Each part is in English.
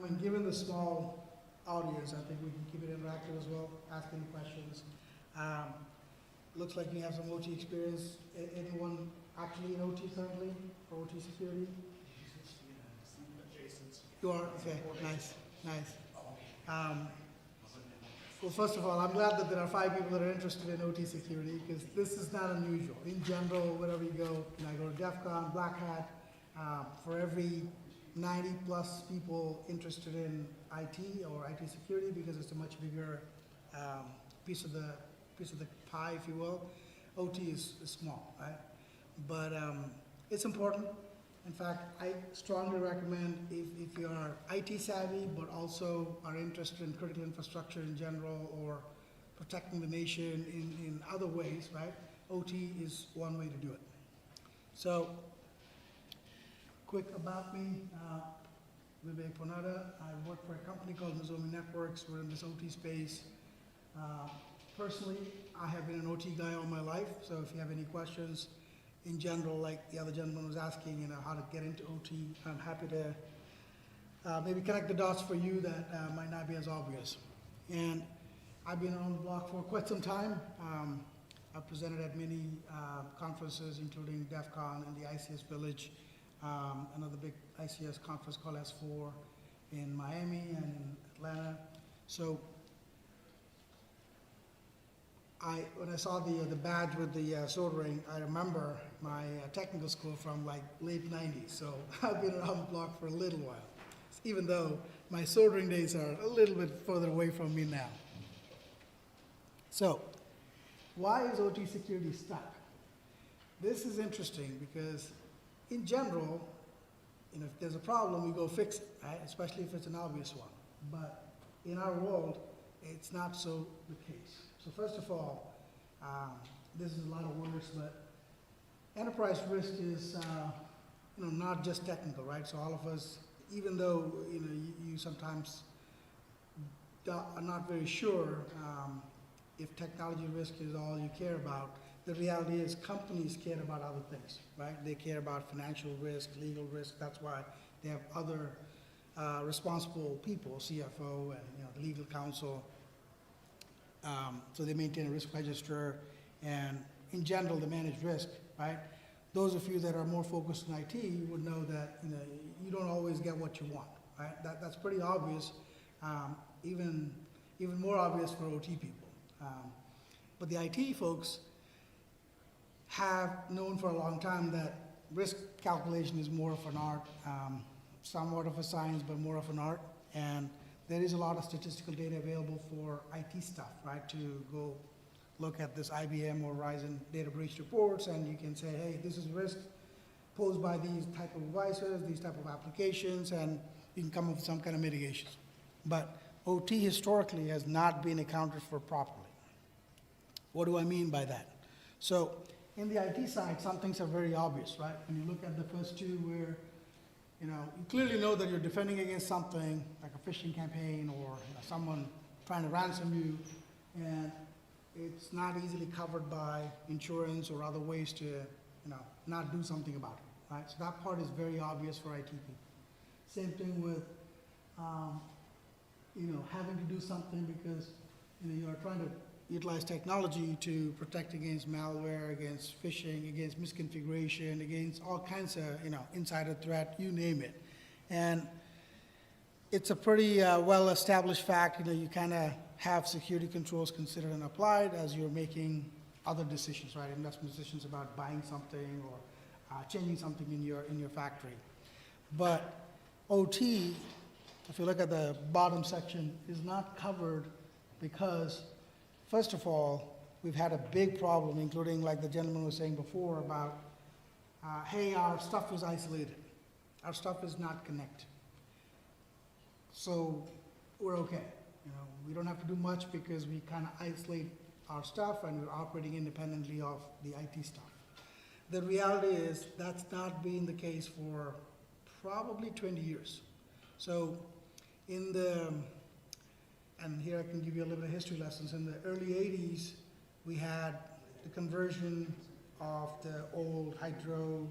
I mean, given the small audience, I think we can keep it interactive as well, ask any questions. Looks like you have some OT experience. Anyone actually in OT currently, for OT security? You are? Okay, nice, nice. Well, first of all, I'm glad that there are 5 people that are interested in OT security, because this is not unusual. In general, wherever you go, I go to DEF CON, Black Hat, for every 90 plus people interested in IT or IT security, because it's a much bigger piece of the pie, if you will. OT is small, right? But it's important. In fact, I strongly recommend if you are IT savvy, but also are interested in critical infrastructure in general, or protecting the nation in other ways, right? OT is one way to do it. So, quick about me, Vivek Ponnada. I work for a company called Nozomi Networks. We're in this OT space. Personally, I have been an OT guy all my life, so if you have any questions, in general, like the other gentleman was asking, how to get into OT, I'm happy to maybe connect the dots for you that might not be as obvious. And I've been on the block for quite some time. I've presented at many conferences, including DEF CON and the ICS Village, another big ICS conference called S4 in Miami and in Atlanta. So when I saw the badge with the soldering, I remember my technical school from like late 90s. So I've been around the block for a little while, even though my soldering days are a little bit further away from me now. So why is OT security stuck? This is interesting because in general, if there's a problem, we go fix it, right? Especially if it's an obvious one. But in our world, it's not so the case. So first of all, this is a lot of words, but enterprise risk is not just technical, right? So all of us, even though you sometimes are not very sure if technology risk is all you care about, the reality is companies care about other things, right? They care about financial risk, legal risk. That's why they have other responsible people, CFO and the legal counsel. So they maintain a risk register, and in general, they manage risk, right? Those of you that are more focused on IT would know that you don't always get what you want, right? That's pretty obvious, even more obvious for OT people. But the IT folks have known for a long time that risk calculation is more of an art, somewhat of a science, but more of an art. And there is a lot of statistical data available for IT stuff, right? To go look at this IBM or Verizon data breach reports, and you can say, hey, this is risk posed by these type of devices, these type of applications, and you can come up with some kind of mitigations. But OT historically has not been accounted for properly. What do I mean by that? So in the IT side, some things are very obvious, right? When you look at the first two where you clearly know that you're defending against something like a phishing campaign or someone trying to ransom you, and it's not easily covered by insurance or other ways to not do something about it, right? So that part is very obvious for IT people. Same thing with having to do something because you are trying to utilize technology to protect against malware, against phishing, against misconfiguration, against all kinds of insider threat, you name it. And it's a pretty well-established fact. You kind of have security controls considered and applied as you're making other decisions, right? Investment decisions about buying something or changing something in your factory. But OT, if you look at the bottom section, is not covered because, first of all, we've had a big problem, including like the gentleman was saying before about, hey, our stuff is isolated. Our stuff is not connected. So we're okay. We don't have to do much because we kind of isolate our stuff and we're operating independently of the IT stuff. The reality is that's not been the case for probably 20 years. So and here I can give you a little bit of history lessons. In the early 80s, we had the conversion of the old hydraulic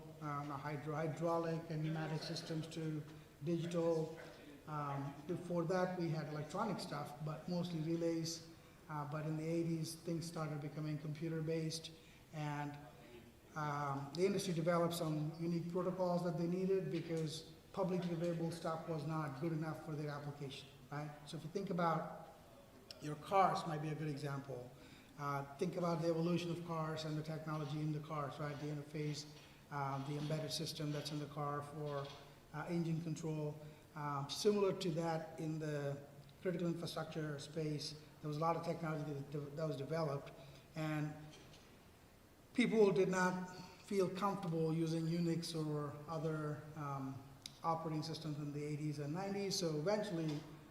and pneumatic systems to digital. Before that, we had electronic stuff, but mostly relays. But in the 80s, things started becoming computer-based, and the industry developed some unique protocols that they needed because publicly available stuff was not good enough for their application, right? So if you think about your cars, might be a good example. Think about the evolution of cars and the technology in the cars, right? The interface, the embedded system that's in the car for engine control. Similar to that in the critical infrastructure space, there was a lot of technology that was developed, and people did not feel comfortable using Unix or other operating systems in the 80s and 90s. So eventually,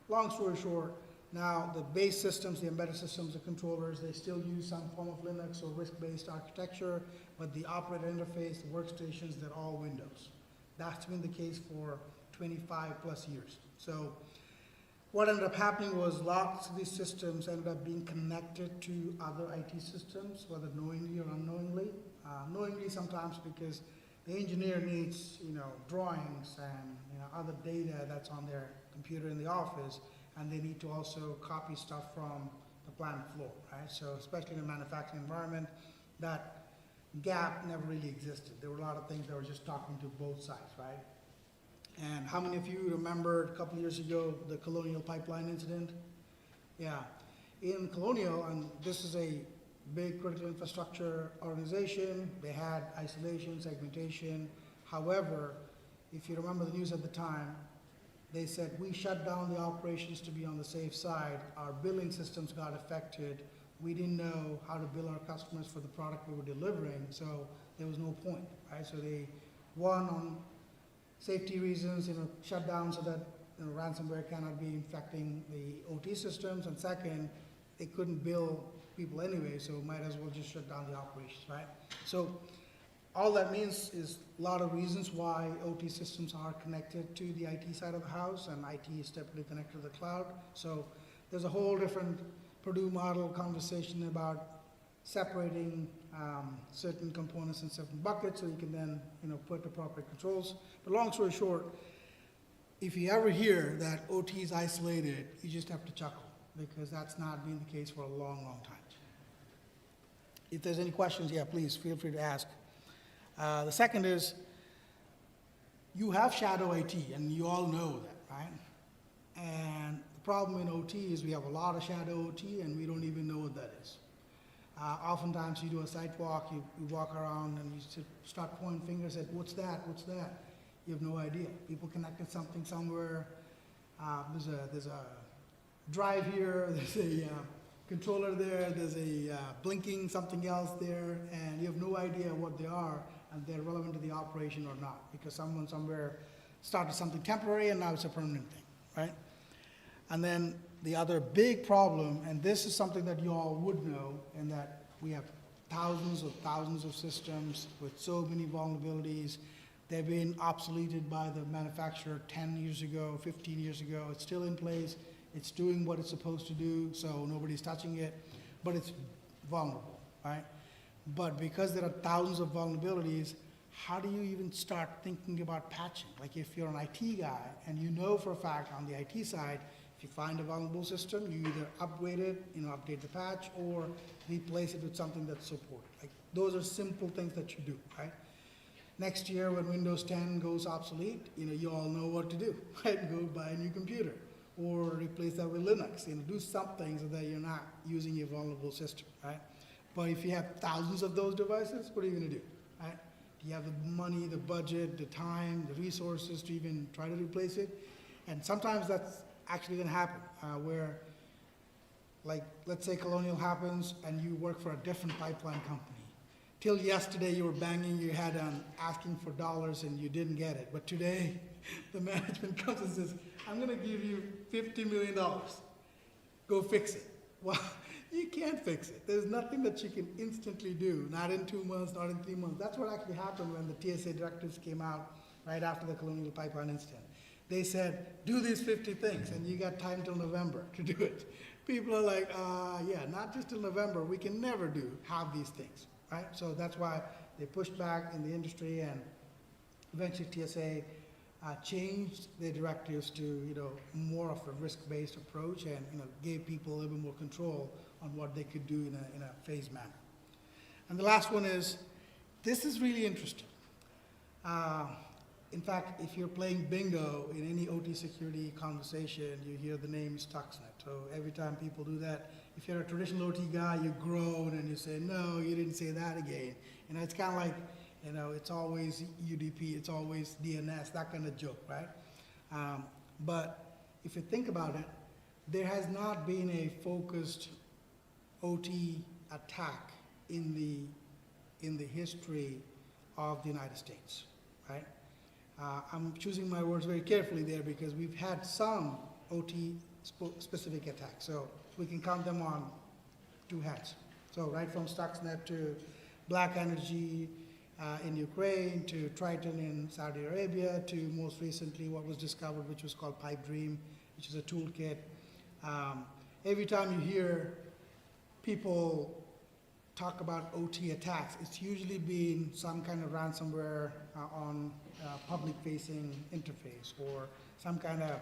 long story short, now the base systems, the embedded systems, the controllers, they still use some form of Linux or RISC-based architecture, but the operator interface, the workstations, they're all Windows. That's been the case for 25 plus years. So what ended up happening was lots of these systems ended up being connected to other IT systems, whether knowingly or unknowingly. Knowingly sometimes because the engineer needs, drawings and other data that's on their computer in the office, and they need to also copy stuff from the plant floor, right? So especially in a manufacturing environment, that gap never really existed. There were a lot of things that were just talking to both sides, right? And how many of you remember a couple of years ago the Colonial Pipeline incident? Yeah, in Colonial, and this is a big critical infrastructure organization, they had isolation, segmentation. However, if you remember the news at the time, they said, we shut down the operations to be on the safe side. Our billing systems got affected. We didn't know how to bill our customers for the product we were delivering, so there was no point, right? So they, one, on safety reasons, shut down so that ransomware cannot be infecting the OT systems, and second, they couldn't bill people anyway, so might as well just shut down the operations, right? So all that means is a lot of reasons why OT systems are connected to the IT side of the house, and IT is typically connected to the cloud. So there's a whole different Purdue model conversation about separating certain components in certain buckets so you can then put appropriate controls. But long story short, if you ever hear that OT is isolated, you just have to chuckle, because that's not been the case for a long, long time. If there's any questions, yeah, please feel free to ask. The second is, you have shadow IT, and you all know that, right? And the problem in OT is we have a lot of shadow OT, and we don't even know what that is. Oftentimes you do a site walk, you walk around, and you start pointing fingers at what's that, what's that? You have no idea. People connected something somewhere. There's a drive here, there's a controller there, there's a blinking something else there, and you have no idea what they are, and they're relevant to the operation or not, because someone somewhere started something temporary and now it's a permanent thing, right? And then the other big problem, and this is something that you all would know, in that we have thousands of systems with so many vulnerabilities. They've been obsoleted by the manufacturer 10 years ago, 15 years ago. It's still in place. It's doing what it's supposed to do, so nobody's touching it, but it's vulnerable, right? But because there are thousands of vulnerabilities, how do you even start thinking about patching? Like if you're an IT guy and you know for a fact on the IT side, if you find a vulnerable system, you either upgrade it, update the patch, or replace it with something that's supported. Like those are simple things that you do, right? Next year when Windows 10 goes obsolete, you all know what to do, right? Go buy a new computer, or replace that with Linux. Do something so that you're not using a vulnerable system, right? But if you have thousands of those devices, what are you going to do, right? Do you have the money, the budget, the time, the resources to even try to replace it? And sometimes that's actually going to happen, where, like, let's say Colonial happens and you work for a different pipeline company. Till yesterday, you were banging your head on asking for dollars and you didn't get it. But today, the management comes and says, I'm going to give you $50 million. Go fix it. Well, you can't fix it. There's nothing that you can instantly do, not in 2 months, not in 3 months. That's what actually happened when the TSA directives came out right after the Colonial Pipeline incident. They said, do these 50 things, and you got time till November to do it. People are like, yeah, not just till November. We can never have these things, right? So that's why they pushed back in the industry, and eventually TSA changed their directives to, more of a risk-based approach and, gave people a little bit more control on what they could do in a phased manner. And the last one is, this is really interesting. In fact, if you're playing bingo in any OT security conversation, you hear the name Stuxnet. So every time people do that, if you're a traditional OT guy, you groan and you say, no, you didn't say that again. It's kind of like, it's always UDP, it's always DNS, that kind of joke, right? But if you think about it, there has not been a focused OT attack in the history of the United States, right? I'm choosing my words very carefully there because we've had some OT specific attacks, so we can count them on two hands. So right from Stuxnet to Black Energy in Ukraine, to Triton in Saudi Arabia, to most recently what was discovered, which was called Pipe Dream, which is a toolkit. Every time you hear people talk about OT attacks, it's usually been some kind of ransomware on public-facing interface, or some kind of,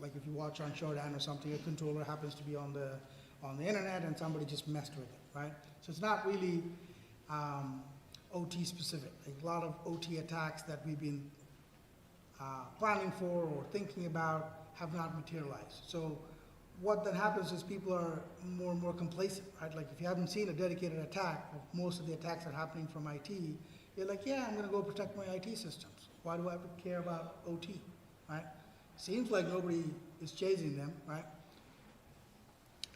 like if you watch on Shodan or something, a controller happens to be on the internet and somebody just messed with it, right? So it's not really OT specific. Like a lot of OT attacks that we've been planning for or thinking about have not materialized. So what then happens is people are more and more complacent, right? Like if you haven't seen a dedicated attack, of most of the attacks are happening from IT, you're like, yeah, I'm gonna go protect my IT systems. Why do I care about OT, right? Seems like nobody is chasing them, right?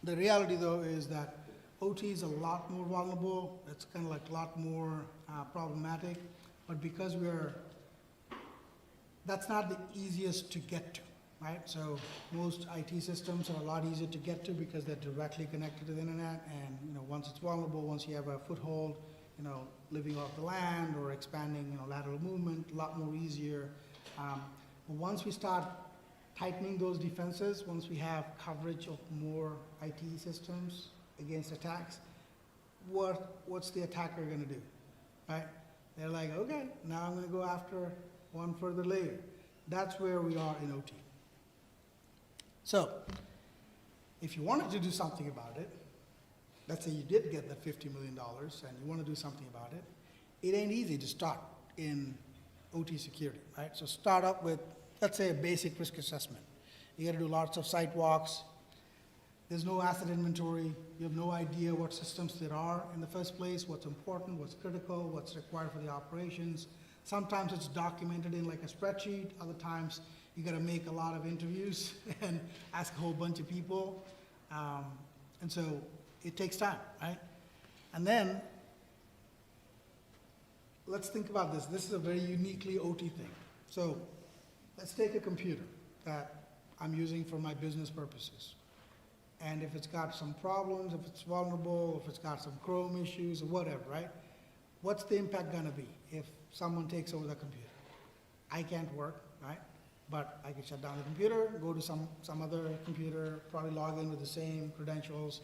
The reality though is that OT is a lot more vulnerable. It's kind of like a lot more problematic, but because that's not the easiest to get to. Right? So most IT systems are a lot easier to get to because they're directly connected to the internet, and once it's vulnerable, once you have a foothold, living off the land or expanding, lateral movement, a lot more easier. But once we start tightening those defenses, once we have coverage of more IT systems against attacks, what's the attacker going to do? Right? They're like, okay, now I'm going to go after one further layer. That's where we are in OT. So, if you wanted to do something about it, let's say you did get that $50 million and you want to do something about it, it ain't easy to start in OT security, right? So start up with, let's say, a basic risk assessment. You got to do lots of site walks. There's no asset inventory. You have no idea what systems there are in the first place, what's important, what's critical, what's required for the operations. Sometimes it's documented in like a spreadsheet. Other times you got to make a lot of interviews and ask a whole bunch of people. And so it takes time, right? And then let's think about this. This is a very uniquely OT thing. So let's take a computer that I'm using for my business purposes. And if it's got some problems, if it's vulnerable, if it's got some Chrome issues or whatever, right? What's the impact gonna be if someone takes over the computer? I can't work, right? But I can shut down the computer, go to some other computer, probably log in with the same credentials.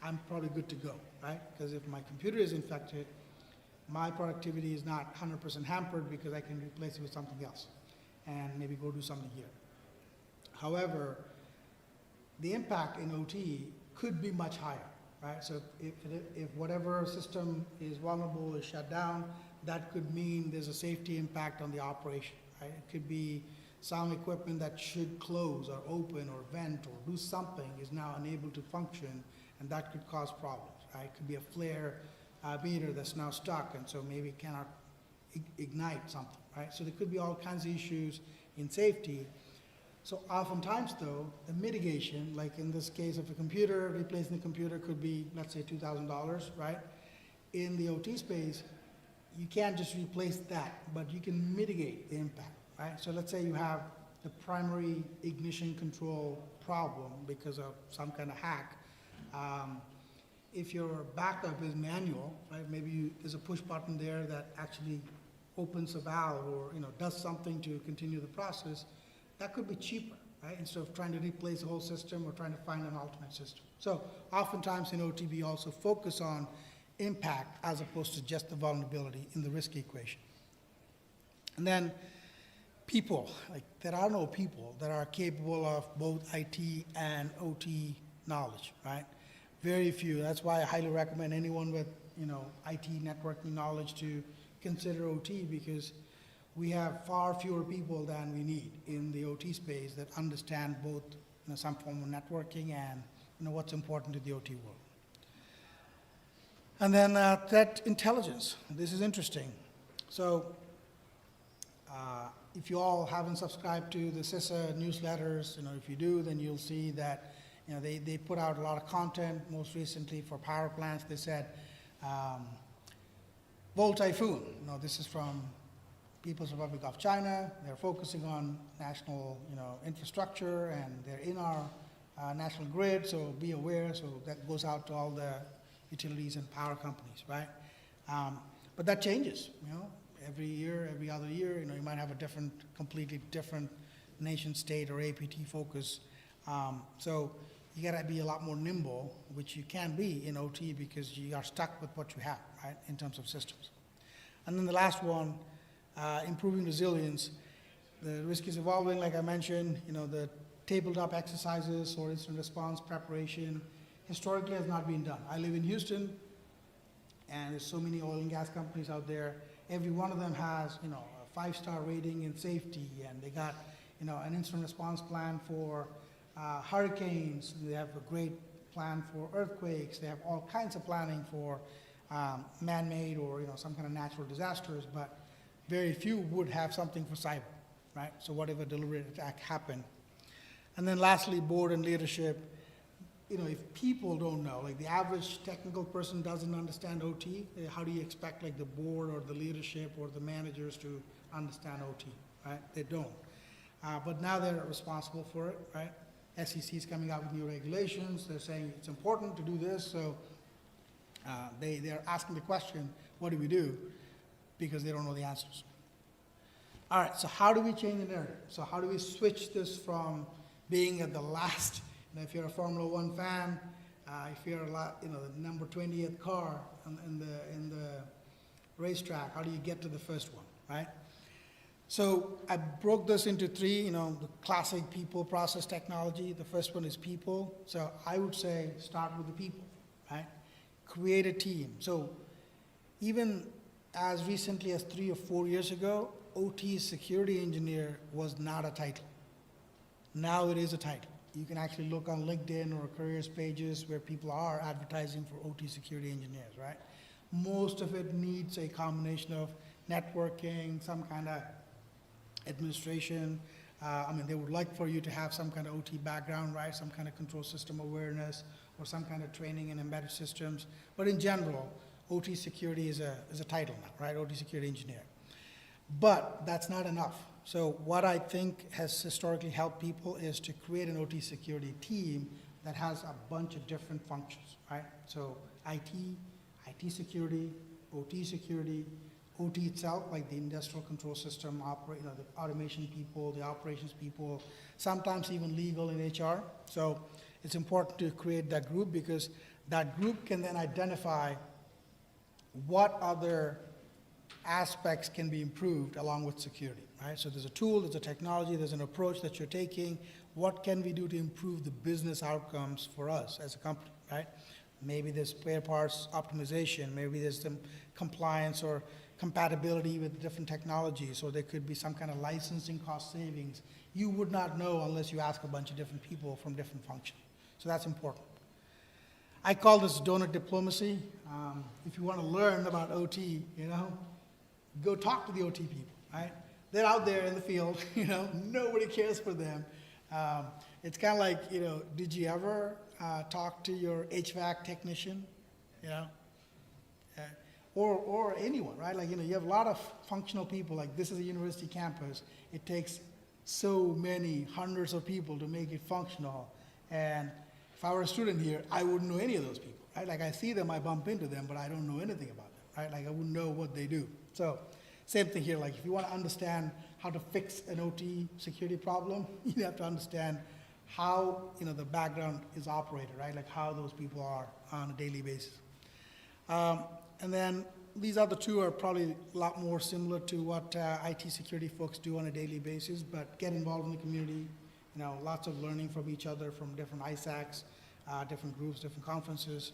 I'm probably good to go, right? Because if my computer is infected, my productivity is not 100% hampered because I can replace it with something else and maybe go do something here. However, the impact in OT could be much higher, right? So if whatever system is vulnerable is shut down, that could mean there's a safety impact on the operation, right? It could be some equipment that should close or open or vent or do something is now unable to function, and that could cause problems, right? It could be a flare meter that's now stuck, and so maybe cannot ignite something, right? So there could be all kinds of issues in safety. So oftentimes though, the mitigation, like in this case of a computer, replacing the computer could be, let's say $2,000, right? In the OT space, you can't just replace that, but you can mitigate the impact, right? So let's say you have the primary ignition control problem because of some kind of hack. If your backup is manual, right? Maybe there's a push button there that actually opens a valve or does something to continue the process. That could be cheaper, right? Instead of trying to replace the whole system or trying to find an alternate system. So oftentimes in OT, we also focus on impact as opposed to just the vulnerability in the risk equation. And then people, like there are no people that are capable of both IT and OT knowledge, right? Very few. That's why I highly recommend anyone with, IT networking knowledge to consider OT, because we have far fewer people than we need in the OT space that understand both, some form of networking and, what's important to the OT world. And then threat intelligence. This is interesting. So if you all haven't subscribed to the CISA newsletters, if you do, then you'll see that, they put out a lot of content. Most recently for power plants, they said, Volt Typhoon. This is from People's Republic of China. They're focusing on national, infrastructure, and they're in our national grid, so be aware. So that goes out to all the utilities and power companies, right? But that changes, every year, every other year. You might have a completely different nation state or APT focus. So you got to be a lot more nimble, which you can be in OT because you are stuck with what you have, right, in terms of systems. And then the last one, improving resilience. The risk is evolving, like I mentioned. The tabletop exercises or incident response preparation historically has not been done. I live in Houston, and there's so many oil and gas companies out there. Every one of them has, a 5-star rating in safety, and they got, an incident response plan for hurricanes. They have a great plan for earthquakes. They have all kinds of planning for man-made or, some kind of natural disasters, but very few would have something for cyber, right? So what if a deliberate attack happened? And then lastly, board and leadership. If people don't know, like the average technical person doesn't understand OT, how do you expect like the board or the leadership or the managers to understand OT, right? They don't. But now they're responsible for it, right? SEC is coming out with new regulations. They're saying it's important to do this, so they're asking the question, what do we do? Because they don't know the answers. All right, so how do we change the narrative? So how do we switch this from being at the last, if you're a Formula One fan, if you're the number 20th car in the racetrack, how do you get to the first one, right? So I broke this into 3, the classic people, process, technology. The first one is people. So I would say start with the people, right? Create a team. So even as recently as 3 or 4 years ago, OT security engineer was not a title. Now it is a title. You can actually look on LinkedIn or careers pages where people are advertising for OT security engineers, right? Most of it needs a combination of networking, some kind of administration. They would like for you to have some kind of OT background, right? Some kind of control system awareness or some kind of training in embedded systems. But in general, OT security is a title now, right? OT security engineer. But that's not enough. So what I think has historically helped people is to create an OT security team that has a bunch of different functions, right? So IT security, OT itself, like the industrial control system, the automation people, the operations people, sometimes even legal and HR. So it's important to create that group because that group can then identify what other aspects can be improved along with security, right? So there's a tool, there's a technology, there's an approach that you're taking. What can we do to improve the business outcomes for us as a company, right? Maybe there's spare parts optimization, maybe there's some compliance or compatibility with different technologies, or there could be some kind of licensing cost savings. You would not know unless you ask a bunch of different people from different functions. So that's important. I call this donut diplomacy. If you want to learn about OT, go talk to the OT people, right? They're out there in the field, nobody cares for them. It's kind of like, did you ever talk to your HVAC technician, or anyone, right? Like, you have a lot of functional people, like this is a university campus. It takes so many hundreds of people to make it functional. And if I were a student here, I wouldn't know any of those people, right? Like I see them, I bump into them, but I don't know anything about them, right? Like I wouldn't know what they do. So same thing here, like if you want to understand how to fix an OT security problem, you have to understand how, the background is operated, right? Like how those people are on a daily basis. And then these other two are probably a lot more similar to what IT security folks do on a daily basis, but get involved in the community, lots of learning from each other, from different ISACs, different groups, different conferences.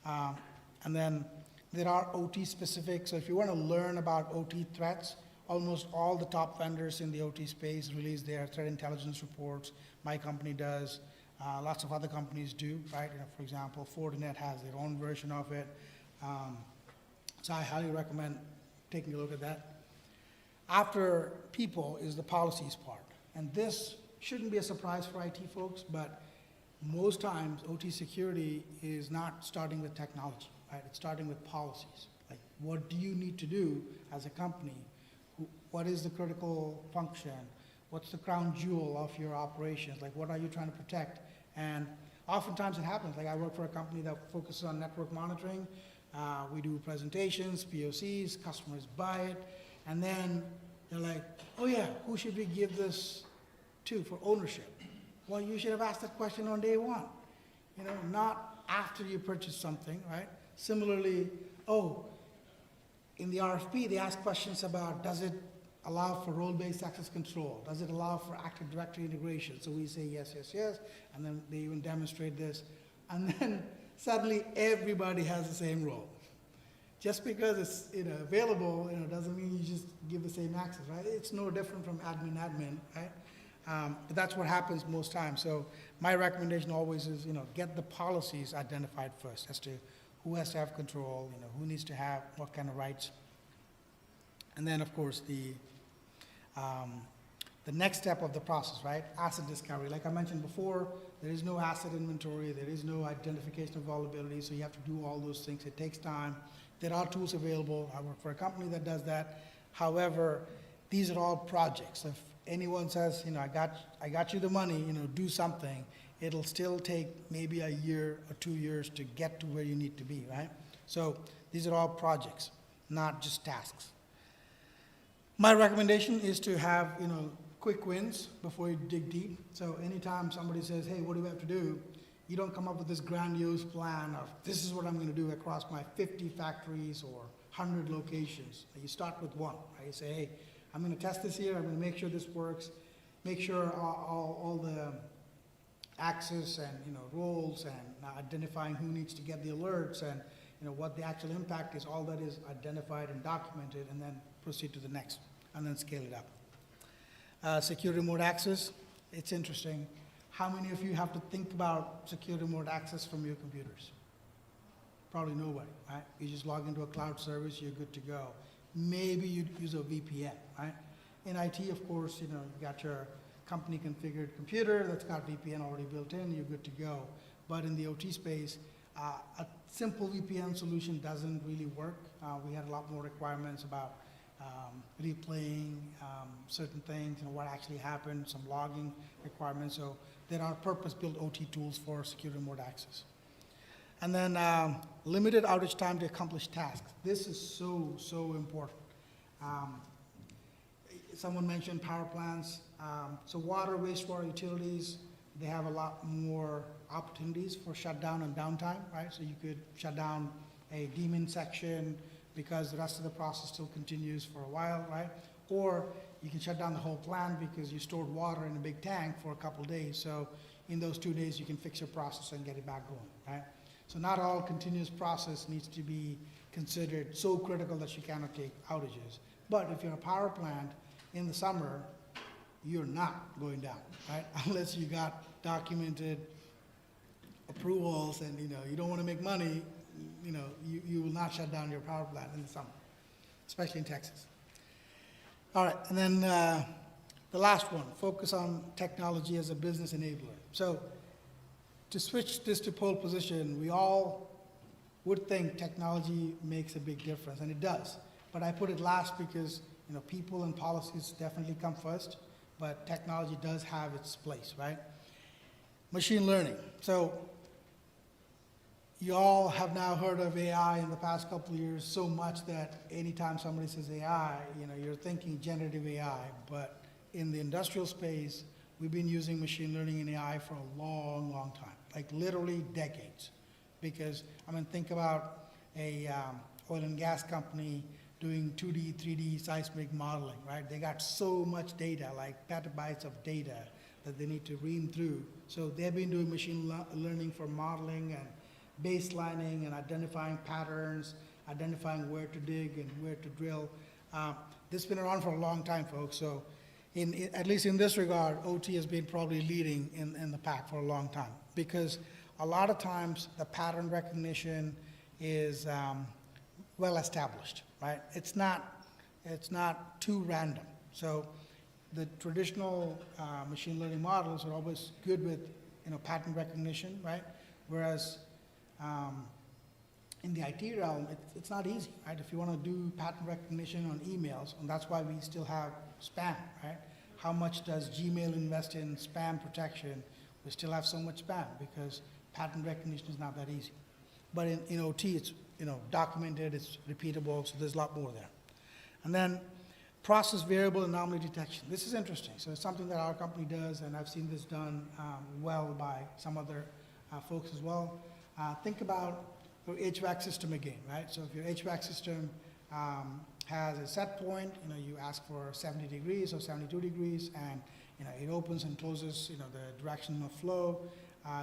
And then there are OT specific, so if you want to learn about OT threats, almost all the top vendors in the OT space release their threat intelligence reports. My company does, lots of other companies do, right? For example, Fortinet has their own version of it. So I highly recommend taking a look at that. After people is the policies part. And this shouldn't be a surprise for IT folks, but most times OT security is not starting with technology, right? It's starting with policies. Like, what do you need to do as a company? What is the critical function? What's the crown jewel of your operations? Like, what are you trying to protect? And oftentimes it happens. Like, I work for a company that focuses on network monitoring. We do presentations, POCs, customers buy it, and then they're like, oh yeah, who should we give this to for ownership? Well, you should have asked that question on day one, not after you purchase something, right? Similarly, in the RFP, they ask questions about, does it allow for role-based access control? Does it allow for Active Directory integration? So we say yes, yes, yes, and then they even demonstrate this. And then suddenly everybody has the same role. Just because it's available, doesn't mean you just give the same access, right? It's no different from admin, right? But that's what happens most times. So my recommendation always is, get the policies identified first as to who has to have control, who needs to have what kind of rights. And then, of course, the next step of the process, right? Asset discovery. Like I mentioned before, there is no asset inventory, there is no identification of vulnerability, so you have to do all those things. It takes time. There are tools available. I work for a company that does that. However, these are all projects. If anyone says, I got you the money, do something, it'll still take maybe a year or 2 years to get to where you need to be, right? So these are all projects, not just tasks. My recommendation is to have, quick wins before you dig deep. So anytime somebody says, hey, what do we have to do? You don't come up with this grandiose plan of, this is what I'm going to do across my 50 factories or 100 locations. You start with one, right? You say, hey, I'm going to test this here. I'm going to make sure this works. Make sure all the access and roles and identifying who needs to get the alerts and what the actual impact is. All that is identified and documented, and then proceed to the next, and then scale it up. Secure remote access. It's interesting. How many of you have to think about secure remote access from your computers? Probably nobody, right? You just log into a cloud service, you're good to go. Maybe you use a VPN, right? In IT, of course, you got your company configured computer that's got VPN already built in, you're good to go. But in the OT space, a simple VPN solution doesn't really work. We had a lot more requirements about replaying certain things, what actually happened, some logging requirements. So there are purpose-built OT tools for secure remote access. And then limited outage time to accomplish tasks. This is so important. Someone mentioned power plants. So water, wastewater, utilities, they have a lot more opportunities for shutdown and downtime, right? So you could shut down a daemon section because the rest of the process still continues for a while, right? Or you can shut down the whole plant because you stored water in a big tank for a couple of days. So in those 2 days, you can fix your process and get it back going, right? So not all continuous process needs to be considered so critical that you cannot take outages. But if you're a power plant in the summer, you're not going down, right? Unless you got documented approvals and you don't want to make money, you will not shut down your power plant in the summer, especially in Texas. All right, and then the last one, focus on technology as a business enabler. So to switch this to pole position, we all would think technology makes a big difference, and it does. But I put it last because people and policies definitely come first, but technology does have its place, right? Machine learning. So you all have now heard of AI in the past couple of years so much that anytime somebody says AI, you're thinking generative AI. But in the industrial space, we've been using machine learning and AI for a long, long time, like literally decades. Because, think about a oil and gas company doing 2D, 3D seismic modeling, right? They got so much data, like petabytes of data that they need to ream through. So they've been doing machine learning for modeling and baselining and identifying patterns, identifying where to dig and where to drill. This has been around for a long time, folks. So at least in this regard, OT has been probably leading in the pack for a long time, because a lot of times the pattern recognition is well established, right? It's not too random. So the traditional machine learning models are always good with pattern recognition, right? Whereas in the IT realm, it's not easy, right? If you want to do pattern recognition on emails, and that's why we still have spam, right? How much does Gmail invest in spam protection? We still have so much spam because pattern recognition is not that easy. But in OT, it's documented, it's repeatable, so there's a lot more there. And then process variable anomaly detection. This is interesting. So it's something that our company does, and I've seen this done well by some other folks as well. Think about your HVAC system again, right? So if your HVAC system has a set point, you ask for 70 degrees or 72 degrees, and it opens and closes, the direction of flow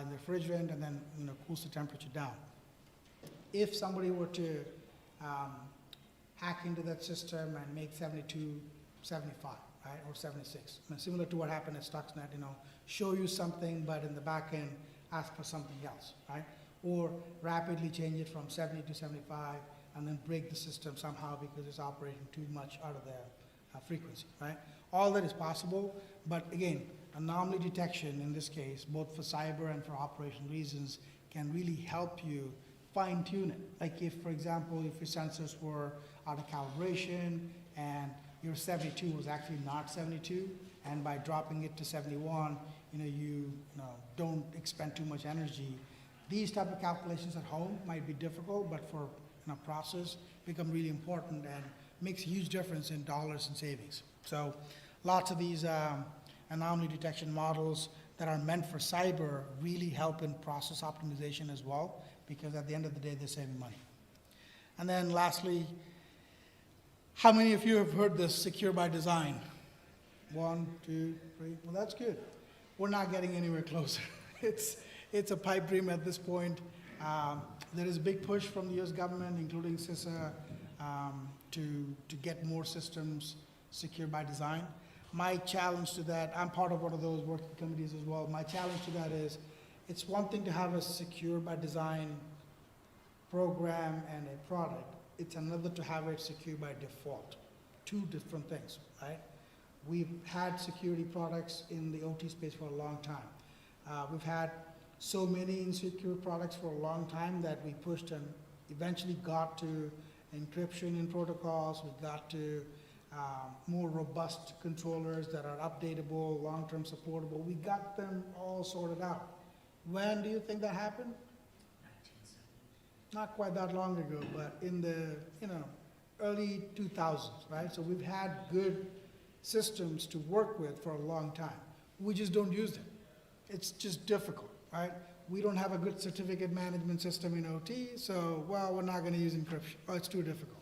in the refrigerant, and then cools the temperature down. If somebody were to hack into that system and make 72, 75, right, or 76, similar to what happened at Stuxnet, show you something, but in the back end, ask for something else, right? Or rapidly change it from 70 to 75, and then break the system somehow because it's operating too much out of the frequency, right? All that is possible, but again, anomaly detection in this case, both for cyber and for operational reasons, can really help you fine-tune it. Like if, for example, if your sensors were out of calibration and your 72 was actually not 72, and by dropping it to 71, you don't expend too much energy. These type of calculations at home might be difficult, but for process become really important and makes a huge difference in dollars and savings. So lots of these anomaly detection models that are meant for cyber really help in process optimization as well, because at the end of the day, they're saving money. And then lastly, how many of you have heard this secure by design? 1, 2, 3, well, that's good. We're not getting anywhere closer. It's a pipe dream at this point. There is a big push from the US government, including CISA, to get more systems secure by design. My challenge to that, I'm part of one of those working committees as well. My challenge to that is, it's one thing to have a secure by design program and a product. It's another to have it secure by default. Two different things, right? We've had security products in the OT space for a long time. We've had so many insecure products for a long time that we pushed and eventually got to encryption in protocols. We got to more robust controllers that are updatable, long-term supportable. We got them all sorted out. When do you think that happened? 1970. Not quite that long ago, but in the early 2000s, right? So we've had good systems to work with for a long time. We just don't use them. It's just difficult, right? We don't have a good certificate management system in OT, so, well, we're not going to use encryption. Oh, it's too difficult.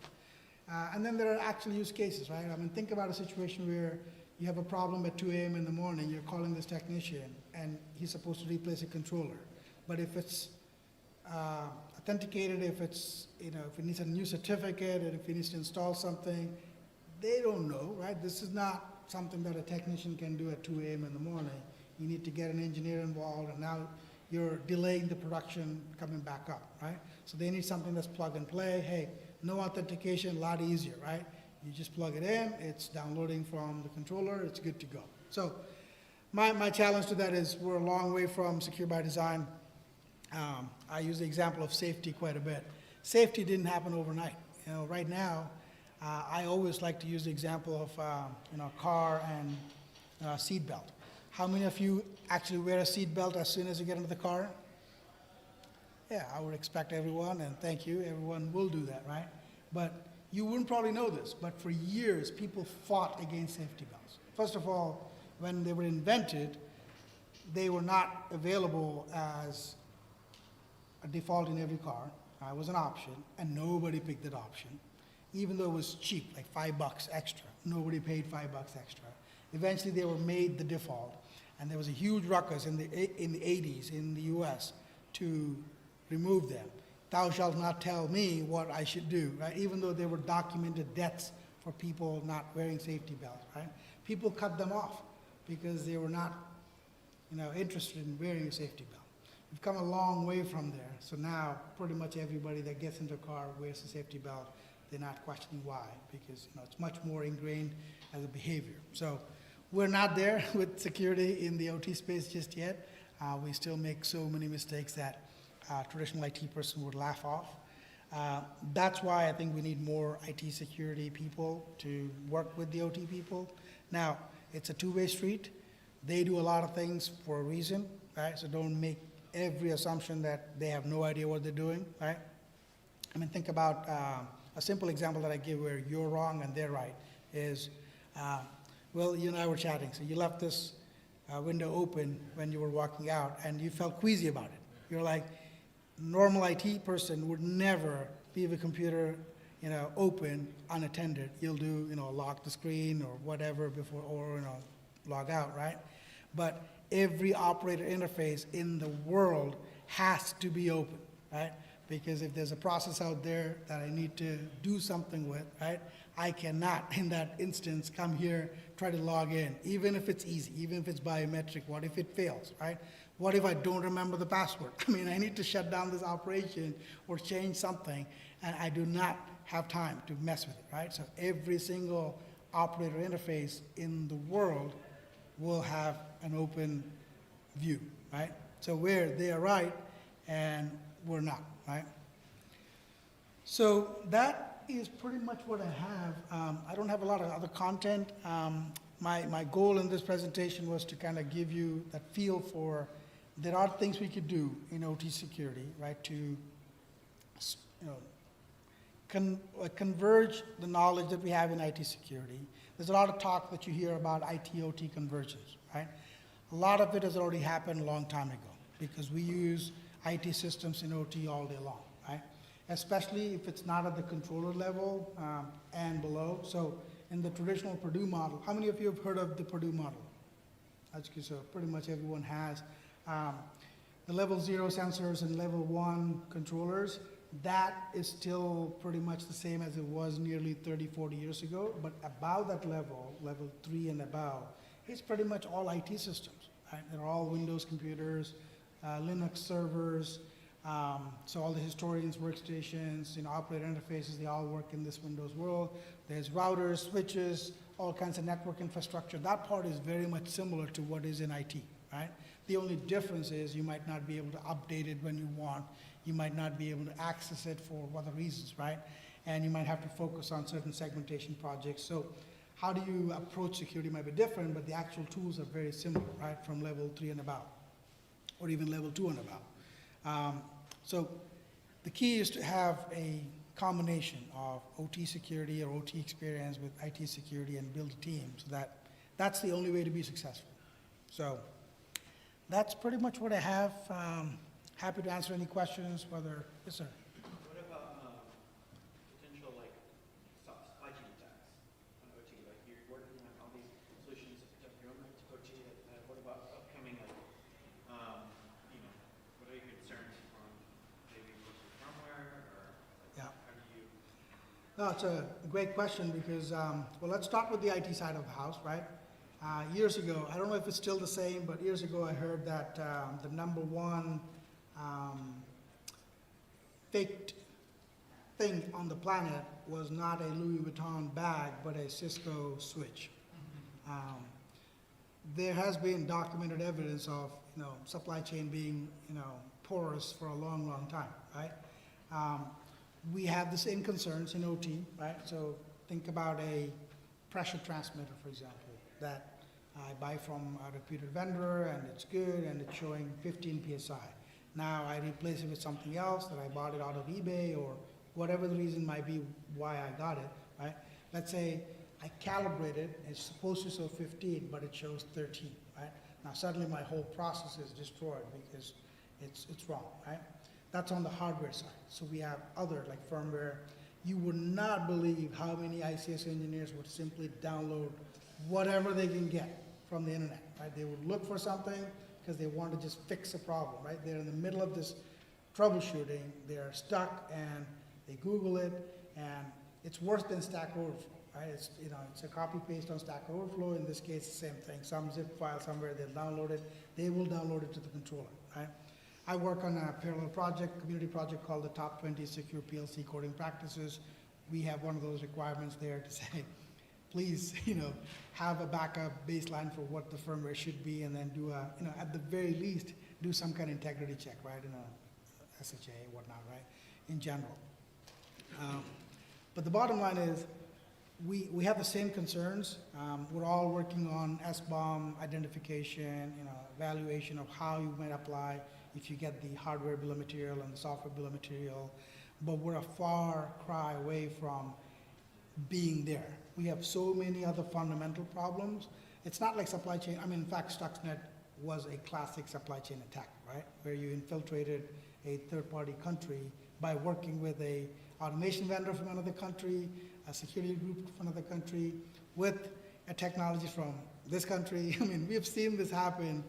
And then there are actual use cases, right? I mean, think about a situation where you have a problem at 2 a.m. in the morning, you're calling this technician, and he's supposed to replace a controller. But if it's authenticated, if it's, if it needs a new certificate, and if he needs to install something, they don't know, right? This is not something that a technician can do at 2 a.m. in the morning. You need to get an engineer involved, and now you're delaying the production coming back up, right? So they need something that's plug and play. Hey, no authentication, a lot easier, right? You just plug it in, it's downloading from the controller, it's good to go. So my challenge to that is we're a long way from secure by design. I use the example of safety quite a bit. Safety didn't happen overnight. Right now, I always like to use the example of car and seat belt. How many of you actually wear a seat belt as soon as you get into the car? Yeah, I would expect everyone, and thank you, everyone will do that, right? But you wouldn't probably know this, but for years, people fought against safety belts. First of all, when they were invented, they were not available as a default in every car. was an option, and nobody picked that option, even though it was cheap, like $5 extra. Nobody paid $5 extra. Eventually, they were made the default, and there was a huge ruckus in the 80s in the U.S. to remove them. Thou shalt not tell me what I should do, right? Even though there were documented deaths for people not wearing safety belts, right? People cut them off because they were not, interested in wearing a safety belt. We've come a long way from there. So now, pretty much everybody that gets into a car wears a safety belt. They're not questioning why, because it's much more ingrained as a behavior. So we're not there with security in the OT space just yet. We still make so many mistakes that a traditional IT person would laugh off. That's why I think we need more IT security people to work with the OT people. Now, it's a two-way street. They do a lot of things for a reason, right? So don't make every assumption that they have no idea what they're doing, right? I mean, think about a simple example that I give where you're wrong and they're right is, well, you and I were chatting, so you left this window open when you were walking out and you felt queasy about it. You're like, normal IT person would never leave a computer, open, unattended. You'll do, lock the screen or whatever before, or, log out, right? But every operator interface in the world has to be open, right? Because if there's a process out there that I need to do something with, right, I cannot, in that instance, come here, try to log in, even if it's easy, even if it's biometric. What if it fails, right? What if I don't remember the password? I mean, I need to shut down this operation or change something, and I do not have time to mess with it, right? So every single operator interface in the world will have an open view, right? So where they are right and we're not, right? So that is pretty much what I have. I don't have a lot of other content. My goal in this presentation was to kind of give you that feel for there are things we could do in OT security, right, to converge the knowledge that we have in IT security. There's a lot of talk that you hear about IT-OT convergence, right? A lot of it has already happened a long time ago because we use IT systems in OT all day long, right? Especially if it's not at the controller level and below. So in the traditional Purdue model, how many of you have heard of the Purdue model? So pretty much everyone has. The level 0 sensors and level 1 controllers, that is still pretty much the same as it was nearly 30, 40 years ago, but above that level, level 3 and above, it's pretty much all IT systems, right? They're all Windows computers, Linux servers, so all the historians' workstations, operator interfaces, they all work in this Windows world. There's routers, switches, all kinds of network infrastructure. That part is very much similar to what is in IT, right? The only difference is you might not be able to update it when you want. You might not be able to access it for other reasons, right? And you might have to focus on certain segmentation projects. So how do you approach security might be different, but the actual tools are very similar, right, from level 3 and above, or even level 2 and above. So the key is to have a combination of OT security or OT experience with IT security and build a team so that that's the only way to be successful. So that's pretty much what I have. Happy to answer any questions, whether, yes, sir. What about potential supply chain attacks on OT? Like you're working on all these solutions to protect your own OT. What about upcoming, what are your concerns on maybe firmware or Yeah. how do you? No, it's a great question because, well, let's start with the IT side of the house, right? Years ago, I don't know if it's still the same, but years ago I heard that the number one faked thing on the planet was not a Louis Vuitton bag, but a Cisco switch. There has been documented evidence of supply chain being porous for a long, long time, right? We have the same concerns in OT, right? So think about a pressure transmitter, for example, that I buy from a reputed vendor and it's good and it's showing 15 PSI. Now I replace it with something else that I bought it out of eBay or whatever the reason might be why I got it, right? Let's say I calibrate it, it's supposed to show 15, but it shows 13, right? Now suddenly my whole process is destroyed because it's wrong, right? That's on the hardware side. So we have other, like firmware. You would not believe how many ICS engineers would simply download whatever they can get from the internet, right? They would look for something because they want to just fix a problem, right? They're in the middle of this troubleshooting, they're stuck, and they Google it, and it's worse than Stack Overflow, right? It's, you know, it's a copy paste on Stack Overflow. In this case, the same thing. Some zip file somewhere, they'll download it. They will download it to the controller, right? I work on a parallel project, community project called the Top 20 Secure PLC Coding Practices. We have one of those requirements there to say, please, you know, have a backup baseline for what the firmware should be, and then do a, you know, at the very least, do some kind of integrity check, right, in a SHA, whatnot, right, in general. But the bottom line is, we have the same concerns. We're all working on SBOM identification, you know, evaluation of how you might apply if you get the hardware bill of material and the software bill of material, but we're a far cry away from being there. We have so many other fundamental problems. It's not like supply chain. I mean, in fact, Stuxnet was a classic supply chain attack, right? Where you infiltrated a third-party country by working with a automation vendor from another country, a security group from another country, with a technology from this country. I mean, we have seen this happen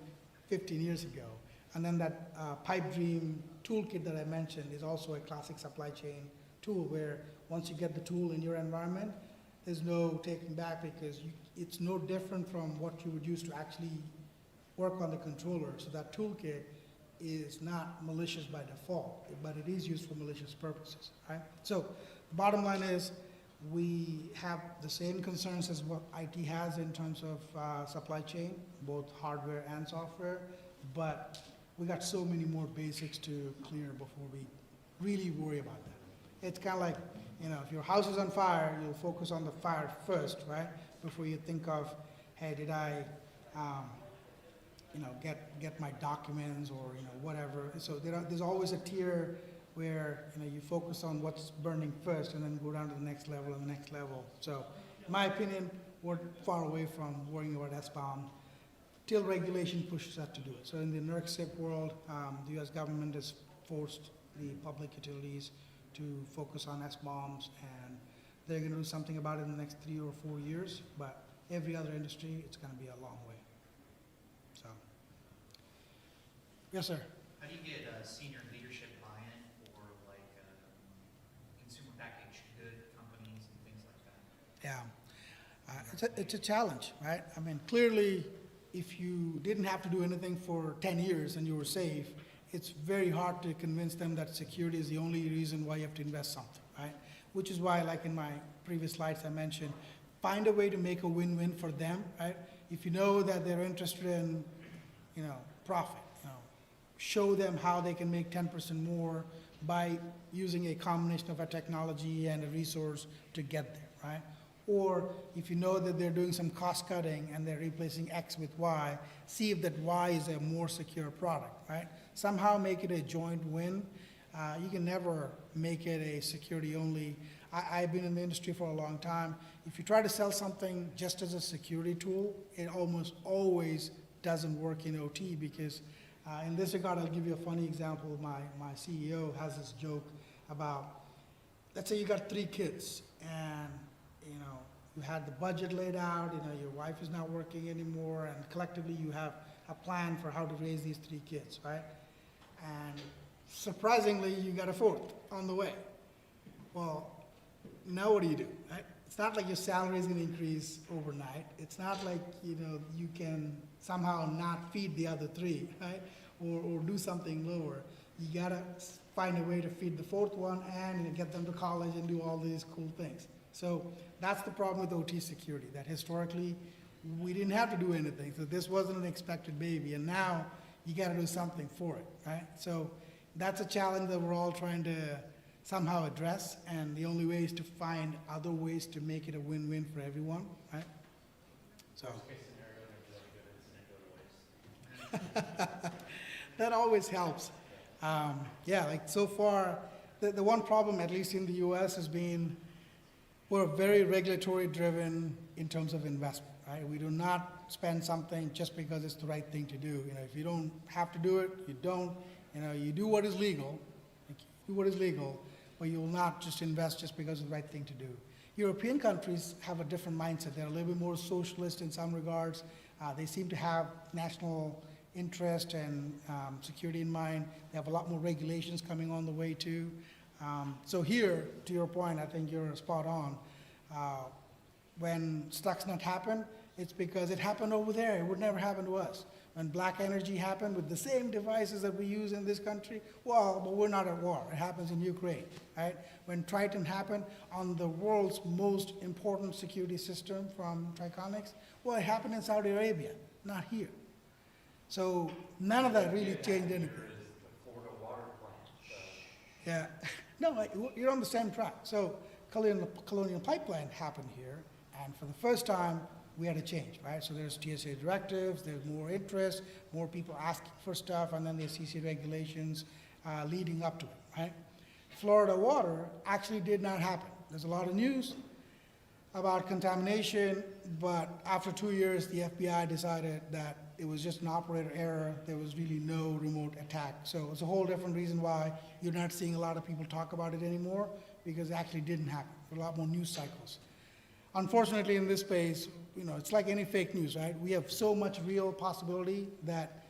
15 years ago. And then that Pipe Dream toolkit that I mentioned is also a classic supply chain tool, where once you get the tool in your environment, there's no taking back, because it's no different from what you would use to actually work on the controller. So that toolkit is not malicious by default, but it is used for malicious purposes, right? So the bottom line is, we have the same concerns as what IT has in terms of supply chain, both hardware and software, but we got so many more basics to clear before we really worry about that. It's kind of like, you know, if your house is on fire, you'll focus on the fire first, right? Before you think of, hey, did I, you know, get my documents, or, you know, whatever. So there's always a tier where, you know, you focus on what's burning first, and then go down to the next level and the next level. So, in my opinion, we're far away from worrying about SBOM till regulation pushes us to do it. So in the NERC-CIP world, the US government has forced the public utilities to focus on SBOMs, and they're going to do something about it in the next 3 or 4 years, but every other industry, it's going to be a long way. So, yes, sir? How do you get senior leadership buy-in for, like, consumer packaged good companies and things like that? Yeah, it's a challenge, right? I mean, clearly, if you didn't have to do anything for 10 years and you were safe, it's very hard to convince them that security is the only reason why you have to invest something, right? Which is why, like in my previous slides I mentioned, find a way to make a win-win for them, right? If you know that they're interested in, you know, profit, you know, show them how they can make 10% more by using a combination of a technology and a resource to get there, right? Or if you know that they're doing some cost cutting and they're replacing X with Y, see if that Y is a more secure product, right? Somehow make it a joint win. You can never make it a security only. I've been in the industry for a long time. If you try to sell something just as a security tool, it almost always doesn't work in OT, because in this regard, I'll give you a funny example. My CEO has this joke about, let's say you got 3 kids, and you know, you had the budget laid out, you know, your wife is not working anymore, and collectively you have a plan for how to raise these 3 kids, right? And surprisingly, you got a 4th on the way. Well, now what do? Right? It's not like your salary is going to increase overnight. It's not like, you know, you can somehow not feed the other 3, right? Or do something lower. You got to find a way to feed the 4th one and, you know, get them to college and do all these cool things. So that's the problem with OT security, that historically we didn't have to do anything. So this wasn't an expected baby, and now you got to do something for it, right? So that's a challenge that we're all trying to somehow address, and the only way is to find other ways to make it a win-win for everyone, right? So that always helps. Yeah, like so far, the one problem, at least in the US, has been we're very regulatory driven in terms of investment, right? We do not spend something just because it's the right thing to do. You know, if you don't have to do it, you don't. You know, you do what is legal, do what is legal, but you will not just invest just because it's the right thing to do. European countries have a different mindset. They're a little bit more socialist in some regards. They seem to have national interest and security in mind. They have a lot more regulations coming on the way too. So here, to your point, I think you're spot on. When Stuxnet happened, it's because it happened over there. It would never happen to us. When Black Energy happened with the same devices that we use in this country, well, but we're not at war. It happens in Ukraine, right? When Triton happened on the world's most important security system from Triconics, well, it happened in Saudi Arabia, not here. So none of that really changed anything. The Florida water plant. Yeah, no, you're on the same track. So Colonial Pipeline happened here, and for the first time, we had a change, right? So there's TSA directives, there's more interest, more people asking for stuff, and then there's CC regulations leading up to it, right? Florida water actually did not happen. There's a lot of news about contamination, but after 2 years, the FBI decided that it was just an operator error. There was really no remote attack. So it's a whole different reason why you're not seeing a lot of people talk about it anymore, because it actually didn't happen. There were a lot more news cycles. Unfortunately, in this space, it's like any fake news, right? We have so much real possibility that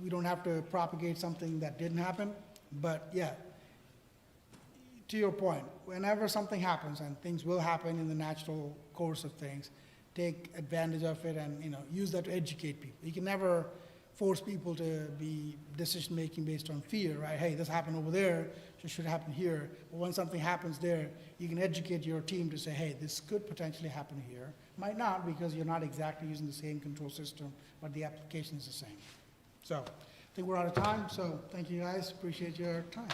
we don't have to propagate something that didn't happen. But yeah, to your point, whenever something happens, and things will happen in the natural course of things, take advantage of it and use that to educate people. You can never force people to be decision-making based on fear, right? Hey, this happened over there, so it should happen here. But when something happens there, you can educate your team to say, hey, this could potentially happen here. Might not, because you're not exactly using the same control system, but the application is the same. So I think we're out of time, so thank you guys. Appreciate your time.